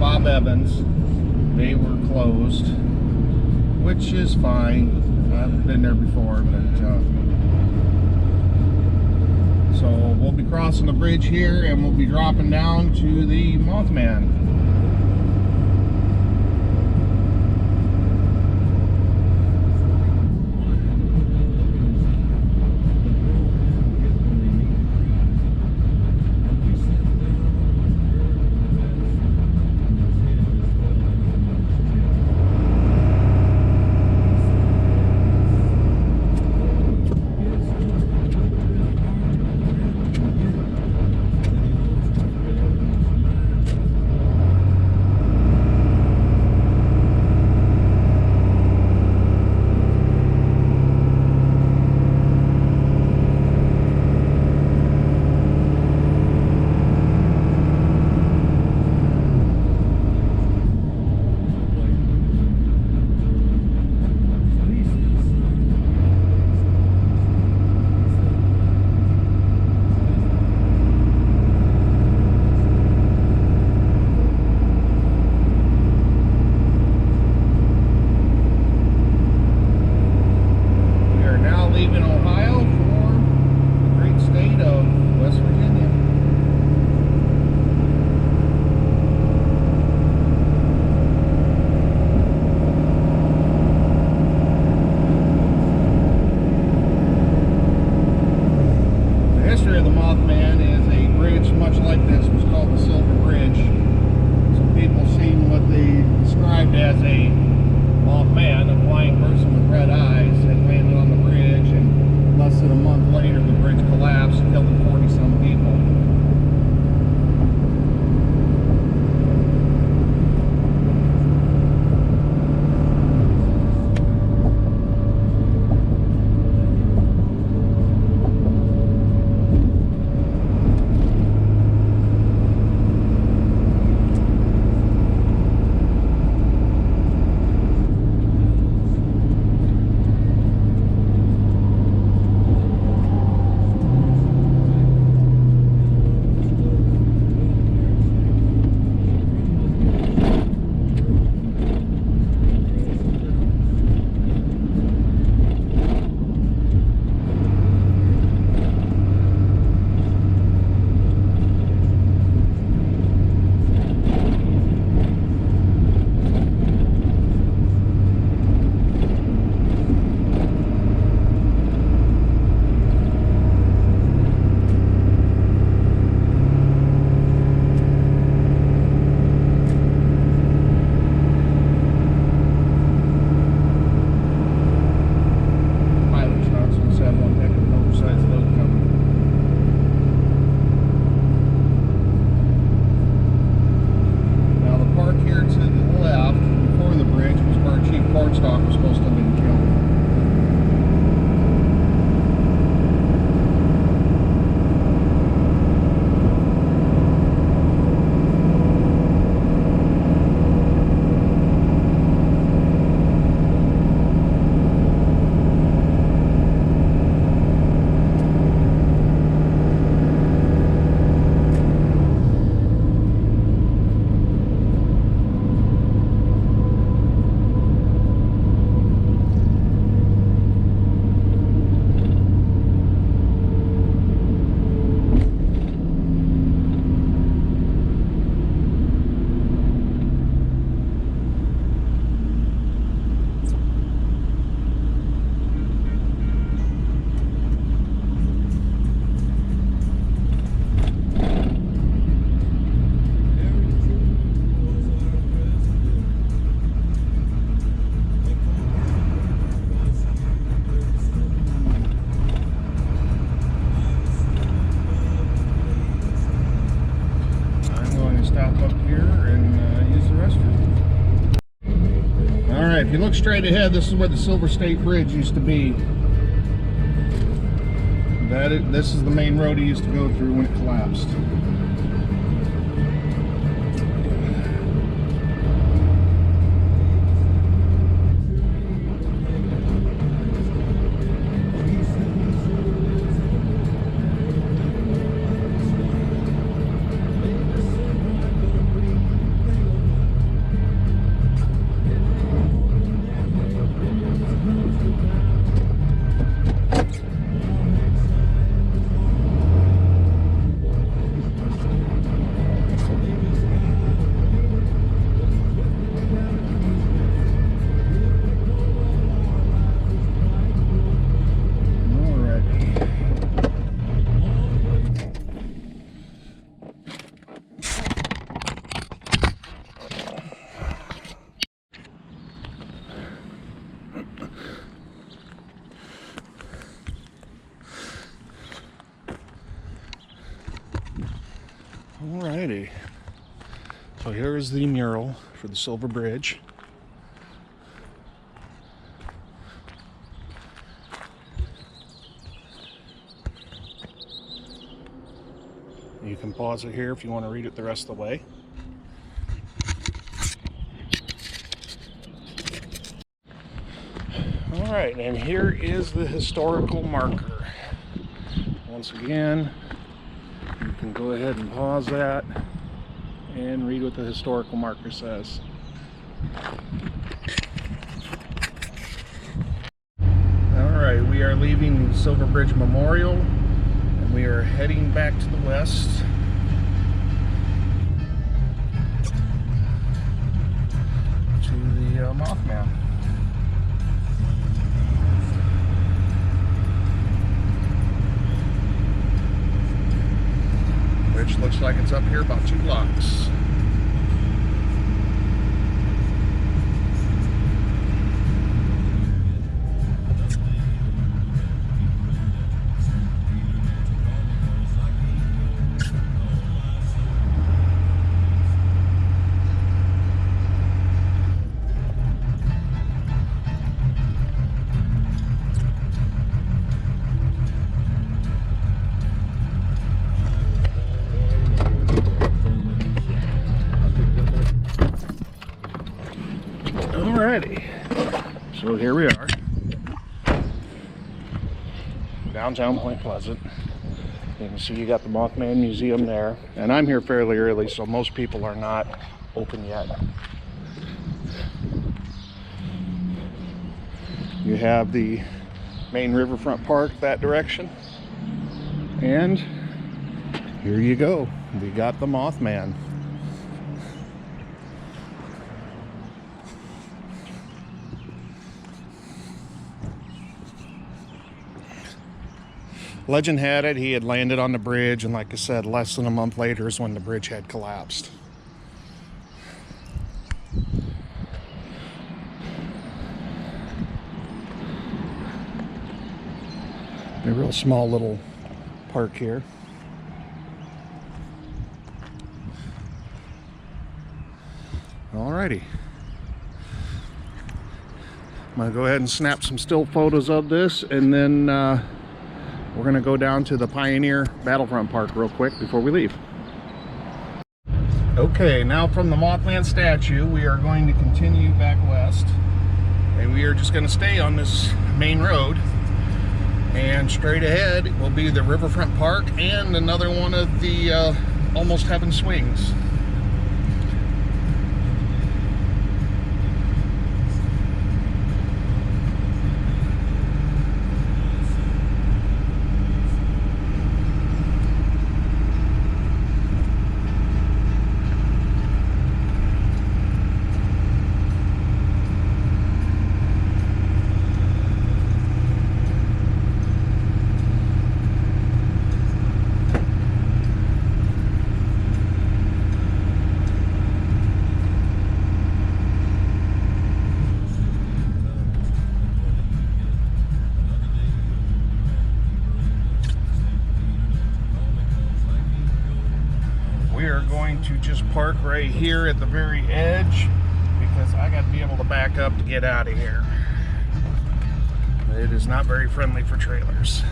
Bob Evans. They were closed, which is fine. I've been there before, but so we'll be crossing the bridge here and we'll be dropping down to the Mothman. If you look straight ahead, this is where the Silver State Bridge used to be. This is the main road he used to go through when it collapsed. Alrighty. So here is the mural for the Silver Bridge. You can pause it here if you want to read it the rest of the way. Alright, and here is the historical marker. Once again, you can go ahead and pause that and read what the historical marker says. Alright, we are leaving the Silver Bridge Memorial and we are heading back to the west. To the Mothman. Which looks like it's up here about 2 blocks. Alrighty, so here we are, downtown Point Pleasant. You can see you got the Mothman Museum there, and I'm here fairly early, so most people are not open yet. You have the main riverfront park that direction, and here you go, we got the Mothman. Legend had it he had landed on the bridge, and like I said, less than a month later is when the bridge had collapsed. A real small little park here. Alrighty. I'm going to go ahead and snap some still photos of this, and then we're going to go down to the Pioneer Battlefront Park real quick before we leave. Okay, now from the Mothman statue, we are going to continue back west. And we are just going to stay on this main road. And straight ahead will be the Riverfront Park and another one of the Almost Heaven swings. We are going to just park right here at the very edge because I got to be able to back up to get out of here. It is not very friendly for trailers.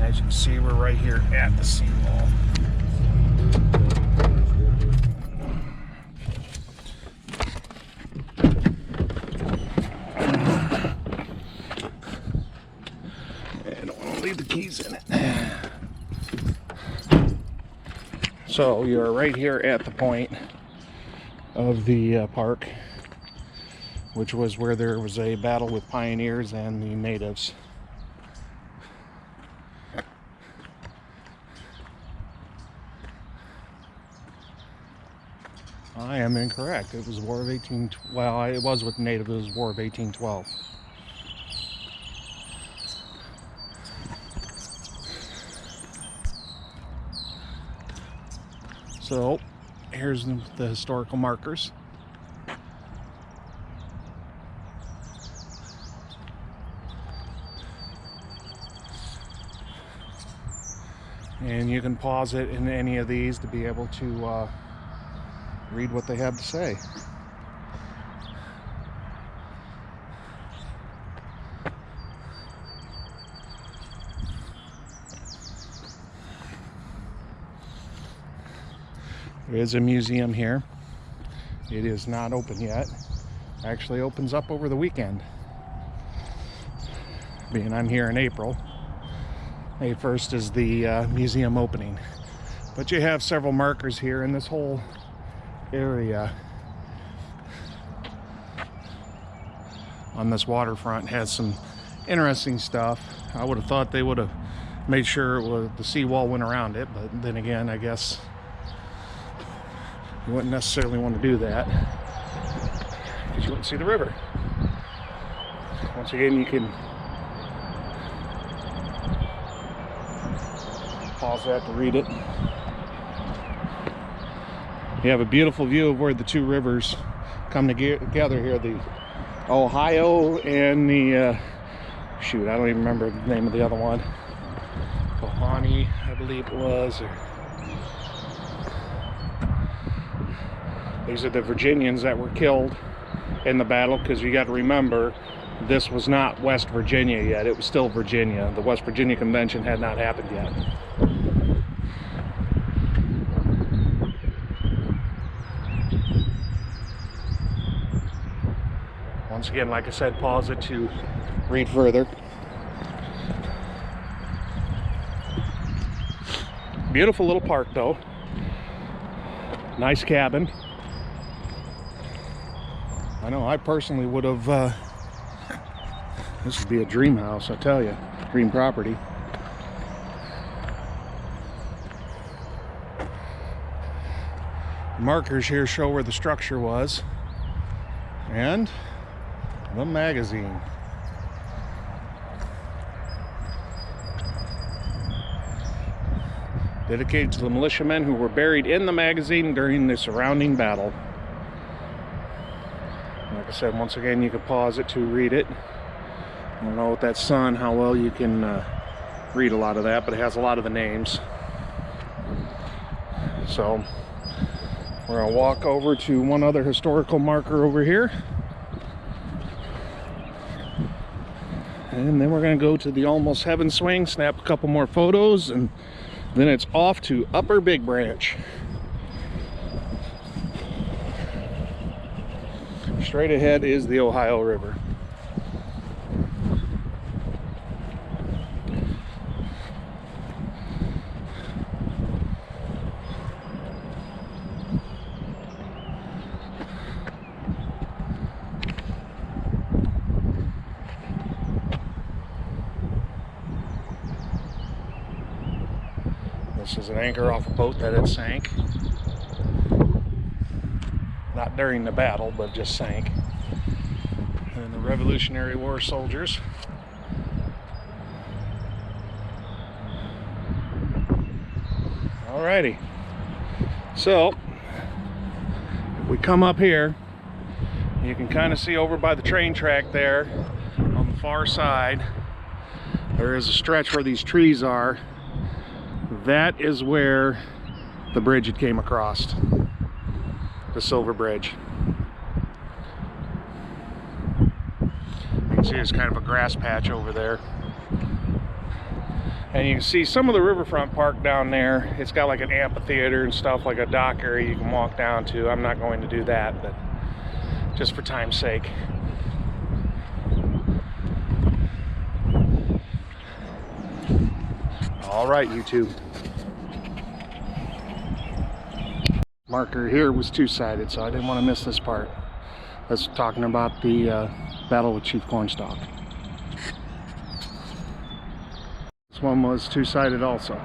As you can see, we're right here at the seawall. I don't want to leave the keys in it. So you're right here at the point of the park, which was where there was a battle with pioneers and the natives. I am incorrect. It was War of 1812. Well, it was with the natives. It was War of 1812. So here's the historical markers. And you can pause it in any of these to be able to read what they have to say. There is a museum here. It is not open yet. Actually opens up over the weekend. Being I'm here in April. May 1st is the museum opening. But you have several markers here, and this whole area on this waterfront has some interesting stuff. I would have thought they would have made sure the seawall went around it, but then again, I guess you wouldn't necessarily want to do that because you wouldn't see the river. Once again, you can pause that to read it. You have a beautiful view of where the two rivers come together here, the Ohio and the shoot, I don't even remember the name of the other one. Kohani, I believe it was. These are the Virginians that were killed in the battle, because you got to remember, this was not West Virginia yet. It was still Virginia. The West Virginia Convention had not happened yet. Once again, like I said, pause it to read further. Beautiful little park though. Nice cabin. I know I personally would have, this would be a dream house, I tell you. Dream property. Markers here show where the structure was. And the magazine. Dedicated to the militiamen who were buried in the magazine during the surrounding battle. Like I said, once again, you can pause it to read it. I don't know with that sun how well you can read a lot of that, but it has a lot of the names. So we're going to walk over to one other historical marker over here. And then we're going to go to the Almost Heaven swing, snap a couple more photos, and then it's off to Upper Big Branch. Straight ahead is the Ohio River. This is an anchor off a boat that had sank. Not during the battle, but just sank. And the Revolutionary War soldiers. Alrighty. So, if we come up here, you can kind of see over by the train track there, on the far side, there is a stretch where these trees are. That is where the bridge had came across. The Silver Bridge. You can see there's kind of a grass patch over there. And you can see some of the riverfront park down there. It's got like an amphitheater and stuff, like a dock area you can walk down to. I'm not going to do that, but just for time's sake. All right, YouTube. Marker here was two-sided, so I didn't want to miss this part. That's talking about the battle with Chief Cornstalk. This one was two-sided also.